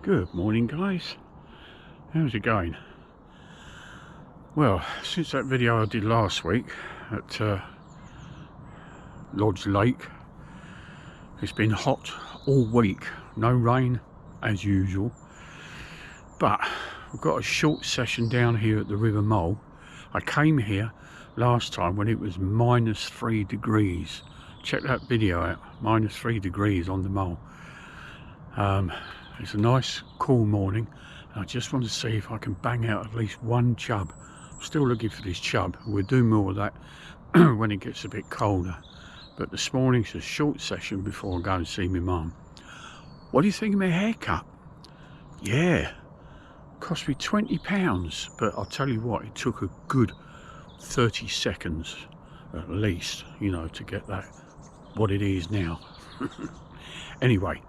Good morning, guys. How's it going? Well, since that video I did last week at Lodge Lake, it's been hot all week. No rain as usual, but we've got a short session down here at the River Mole. I came here last time when it was -3 degrees. Check that video out, -3 degrees on the Mole. It's a nice cool morning, and I just want to see if I can bang out at least one chub. I'm still looking for this chub. We'll do more of that when it gets a bit colder, but this morning's a short session before I go and see my mum. What do you think of my haircut? Yeah, cost me £20, but I'll tell you what, it took a good 30 seconds at least, you know, to get that what it is now. Anyway,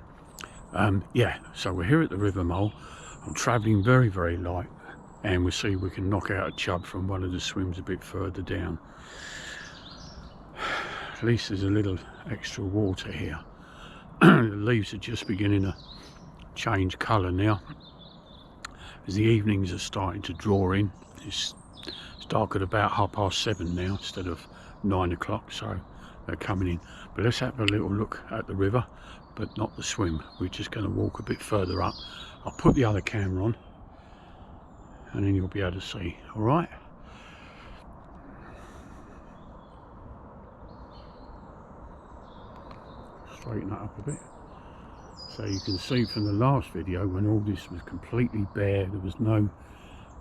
yeah, so we're here at the River Mole. I'm travelling very, very light, and we'll see if we can knock out a chub from one of the swims a bit further down. At least there's a little extra water here. The leaves are just beginning to change colour now, as the evenings are starting to draw in. It's dark at about 7:30 now instead of 9 o'clock, so they're coming in. But let's have a little look at the river, but not the swim. We're just going to walk a bit further up. I'll put the other camera on and then you'll be able to see. All right, straighten that up a bit so you can see from the last video when all this was completely bare, there was no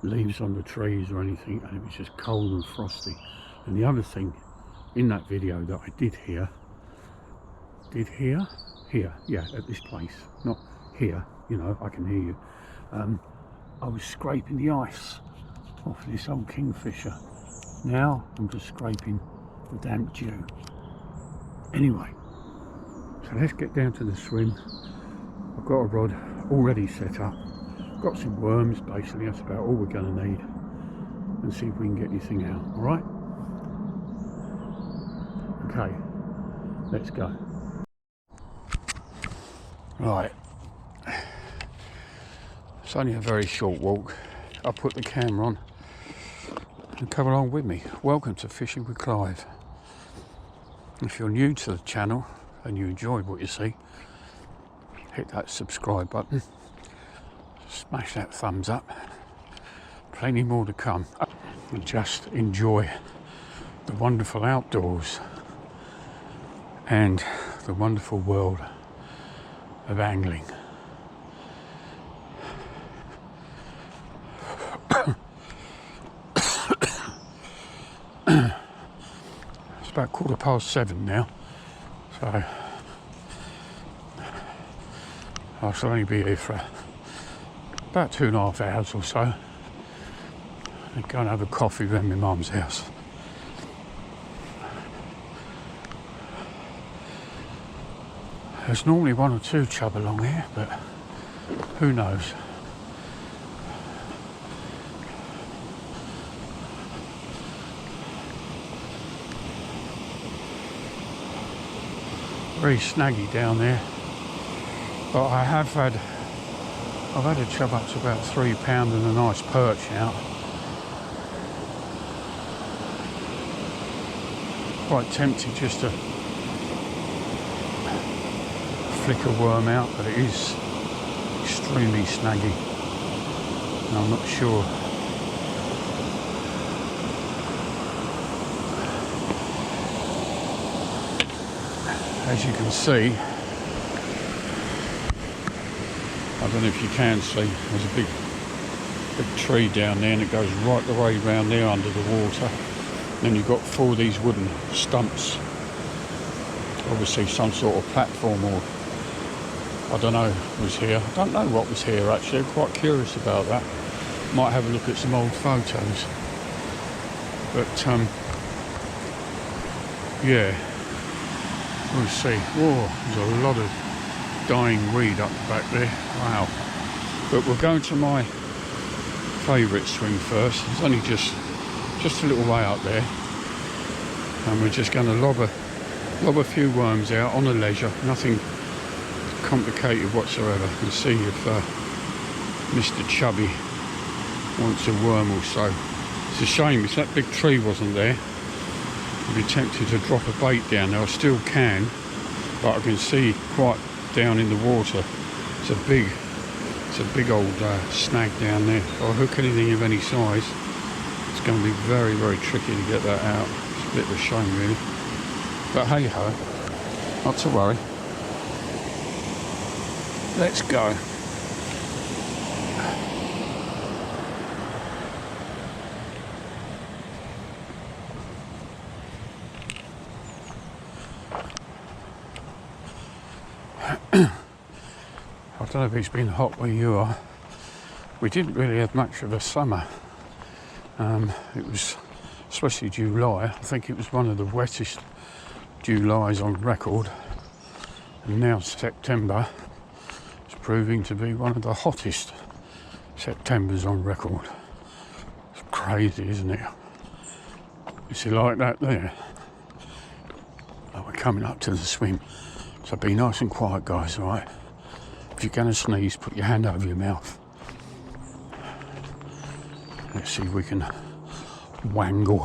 leaves on the trees or anything, and it was just cold and frosty. And the other thing in that video that I did here, yeah, at this place, not here, you know, I can hear you. I was scraping the ice off this old kingfisher. Now I'm just scraping the damp dew. Anyway, so let's get down to the swim. I've got a rod already set up, got some worms, basically that's about all we're going to need, and see if we can get anything out. All right, okay, let's go. Right, it's only a very short walk. I'll put the camera on and come along with me. Welcome to Fishing with Clive. If you're new to the channel and you enjoy what you see, hit that subscribe button, smash that thumbs up. Plenty more to come, and just enjoy the wonderful outdoors and the wonderful world of angling. It's about 7:15 now, so I shall only be here for about 2.5 hours or so, and go and have a coffee around my mum's house. There's normally 1 or 2 chub along here, but who knows. Very snaggy down there, but I've had a chub up to about £3 and a nice perch out. Quite tempted just to flick a worm out, but it is extremely snaggy and I'm not sure. As you can see, I don't know if you can see, there's a big tree down there, and it goes right the way round there under the water. Then you've got 4 of these wooden stumps, obviously some sort of platform, or I don't know, was here. I don't know what was here actually. I'm quite curious about that. Might have a look at some old photos. But yeah, we'll see. Whoa, there's a lot of dying weed up the back there. Wow. But we're going to my favourite swim first. It's only just a little way up there, and we're just going to lob a few worms out on the leisure. Nothing complicated whatsoever, and see if Mr. Chubby wants a worm or so. It's a shame if that big tree wasn't there. I'd be tempted to drop a bait down there. I still can, but I can see quite down in the water. It's a big old snag down there. If I hook anything of any size, it's going to be very, very tricky to get that out. It's a bit of a shame really. But hey ho, not to worry. Let's go. I don't know if it's been hot where you are. We didn't really have much of a summer. It was, especially July, I think it was one of the wettest Julys on record. And now September is proving to be one of the hottest Septembers on record. It's crazy, isn't it? You see like that there? Oh, we're coming up to the swim. So be nice and quiet, guys, all right? If you're going to sneeze, put your hand over your mouth. Let's see if we can wangle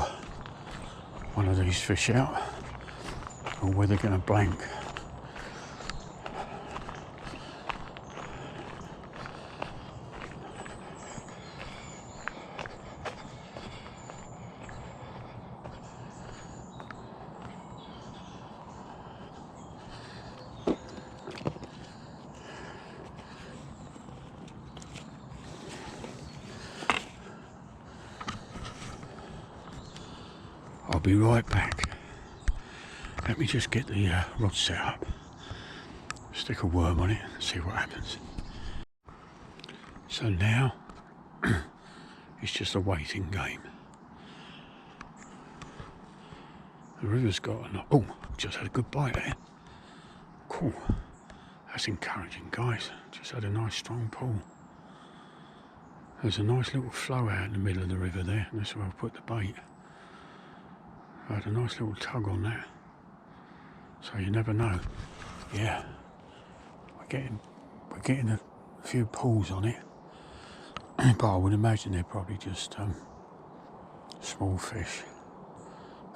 one of these fish out, or whether they're going to blank. I'll be right back. Let me just get the rod set up. Stick a worm on it and see what happens. So now it's just a waiting game. The river's got a... Oh, just had a good bite there. Cool. That's encouraging, guys. Just had a nice strong pull. There's a nice little flow out in the middle of the river there. That's where I've put the bait. I had a nice little tug on that. So you never know. Yeah. We're getting a few pulls on it. But I would imagine they're probably just small fish.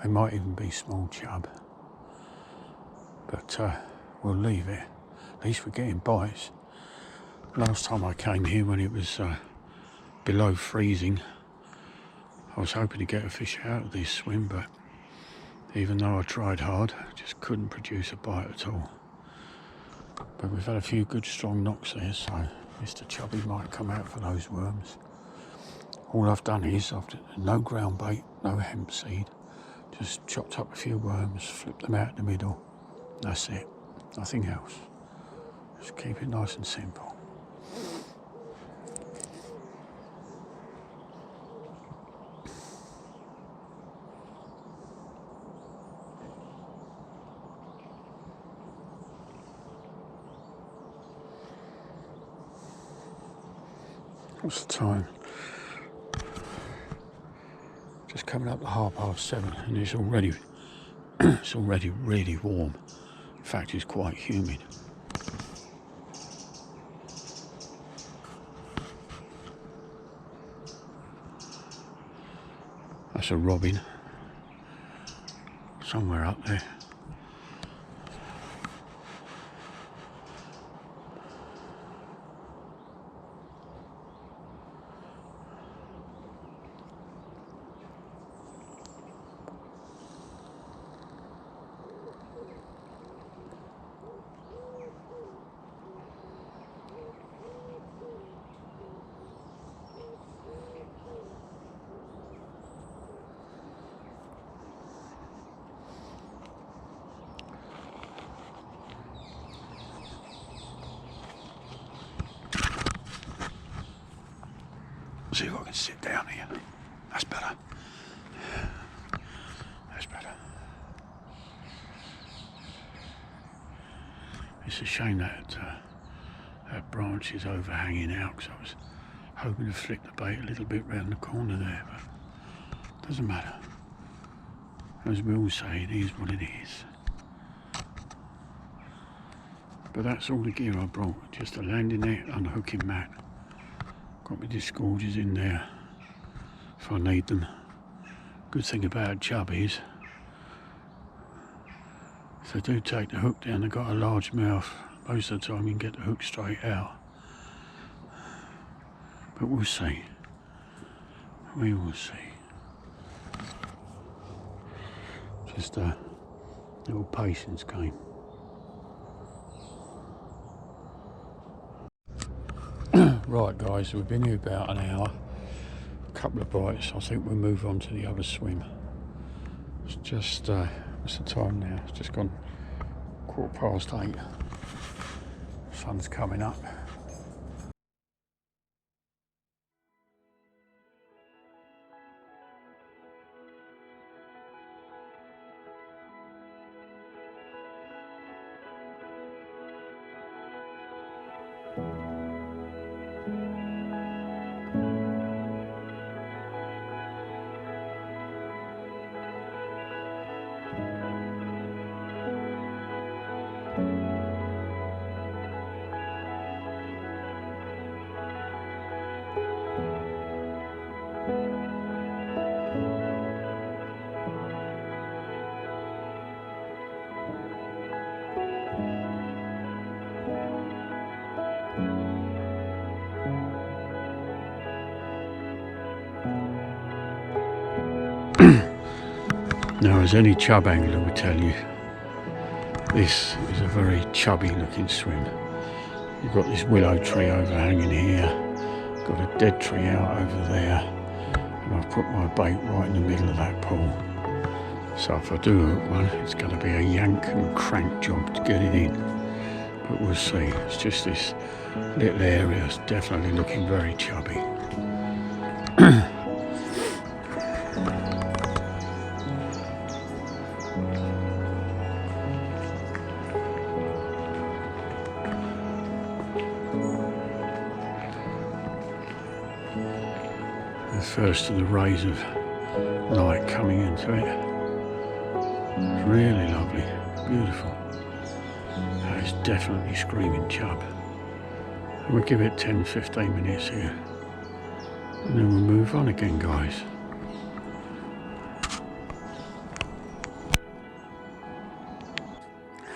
They might even be small chub. But we'll leave it. At least we're getting bites. Last time I came here when it was below freezing, I was hoping to get a fish out of this swim, but even though I tried hard, I just couldn't produce a bite at all. But we've had a few good strong knocks there, so Mr. Chubby might come out for those worms. All I've done is, no ground bait, no hemp seed, just chopped up a few worms, flipped them out in the middle. That's it, nothing else. Just keep it nice and simple. What's the time? Just coming up to 7:30, and it's already really warm. In fact, it's quite humid. That's a robin somewhere up there. See if I can sit down here. That's better. That's better. It's a shame that that branch is overhanging out, because I was hoping to flick the bait a little bit round the corner there, but it doesn't matter. As we all say, it is what it is. But that's all the gear I brought, just a landing net, unhooking mat, Got my disgorgers in there if I need them. Good thing about chub is, if they do take the hook down, they've got a large mouth. Most of the time you can get the hook straight out. But we'll see. We will see. Just a little patience game. Right guys, we've been here about an hour. A couple of bites. I think we'll move on to the other swim. It's just, what's the time now? It's just gone 8:15. Sun's coming up. Now, as any chub angler would tell you, this is a very chubby looking swim. You've got this willow tree overhanging here, got a dead tree out over there, and I've put my bait right in the middle of that pool. So if I do hook one, it's going to be a yank and crank job to get it in. But we'll see. It's just this little area is definitely looking very chubby. First of the rays of light coming into it. It's really lovely, beautiful. It's definitely screaming chub. And we'll give it 10-15 minutes here, and then we'll move on again, guys.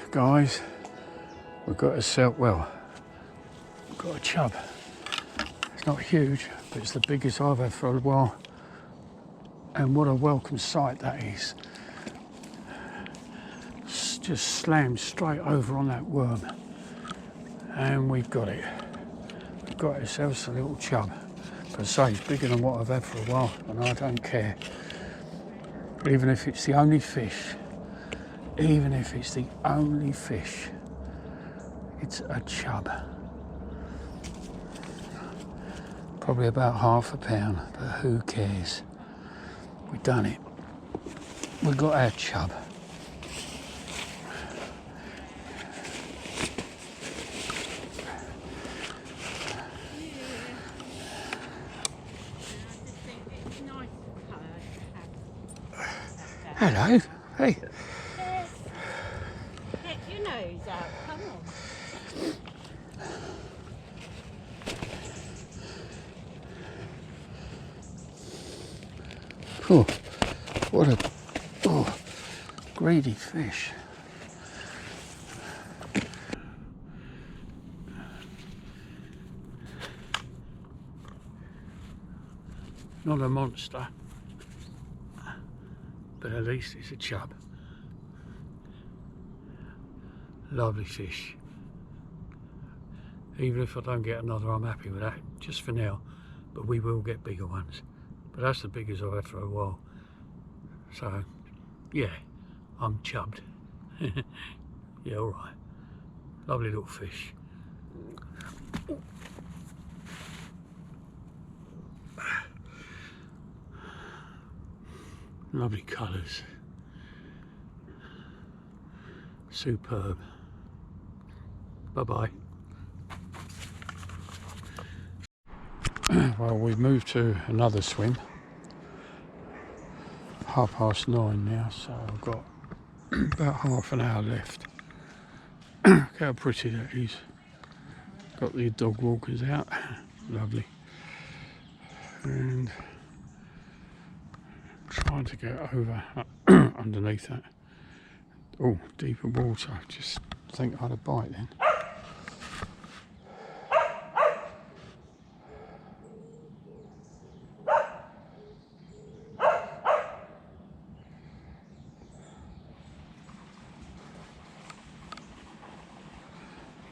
Guys, we've got we've got a chub. It's not huge, but it's the biggest I've had for a while, and what a welcome sight that is. It's just slammed straight over on that worm, and we've got it. We've got ourselves a little chub, but say it's bigger than what I've had for a while, and I don't care. Even if it's the only fish, even if it's the only fish, it's a chub. Probably about ½ pound, but who cares? We've done it. We've got our chub. Hello. Hey. Get your nose out, come on. Oh, what a greedy fish. Not a monster, but at least it's a chub. Lovely fish. Even if I don't get another, I'm happy with that, just for now. But we will get bigger ones. But that's the biggest I've had for a while. So, yeah, I'm chubbed. Yeah, all right. Lovely little fish. Lovely colours. Superb. Bye-bye. Well, we've moved to another swim. 9:30 now, so I've got about half an hour left. Look how pretty that is. Got the dog walkers out. Lovely. and trying to get over underneath that. Oh, deeper water. Just think I had a bite then.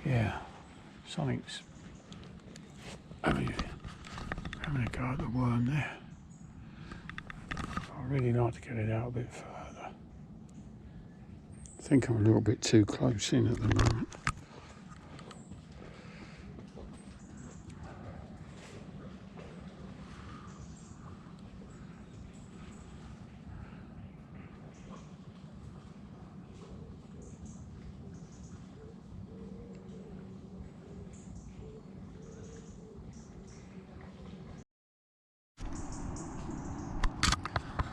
Yeah, something's having a go at the worm there. I'd really like to get it out a bit further. I think I'm a little bit too close in at the moment.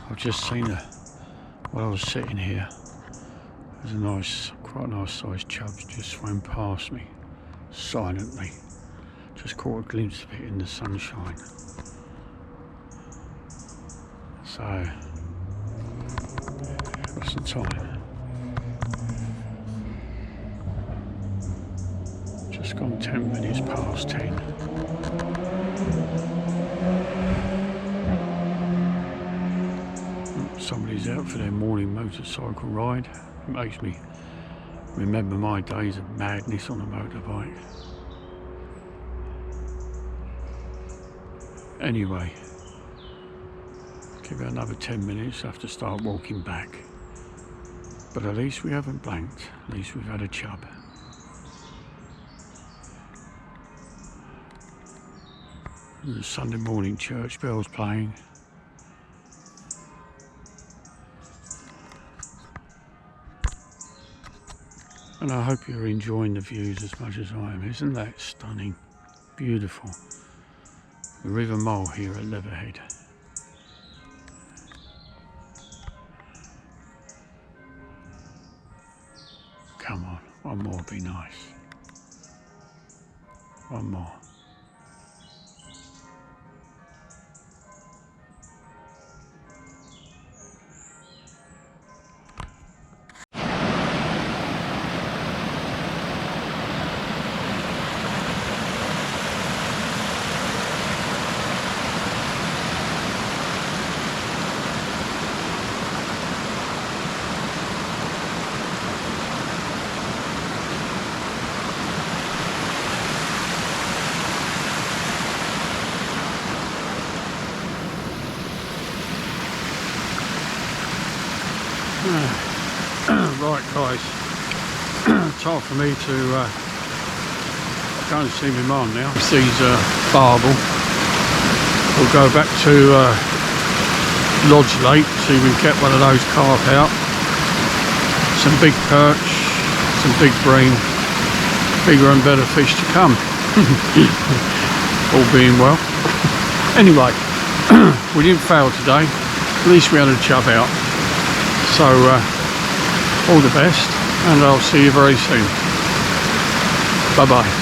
I've just seen while I was sitting here, there's quite a nice sized chub just swam past me, silently. Just caught a glimpse of it in the sunshine. So, what's the time? Just gone 10 minutes past 10. Somebody's out for their morning motorcycle ride. It makes me remember my days of madness on a motorbike. Anyway, give it another 10 minutes, I have to start walking back. But at least we haven't blanked, at least we've had a chub. The Sunday morning church bells playing. And I hope you're enjoying the views as much as I am. Isn't that stunning? Beautiful. The River Mole here at Leatherhead. Come on, one more would be nice. One more. Right guys, time for me to go and see my mum now. Sees Barbel. We'll go back to Lodge Lake, see if we can get one of those carp out. Some big perch, some big bream, bigger and better fish to come. All being well. Anyway, we didn't fail today. At least we had a chub out. So all the best, and I'll see you very soon. Bye bye.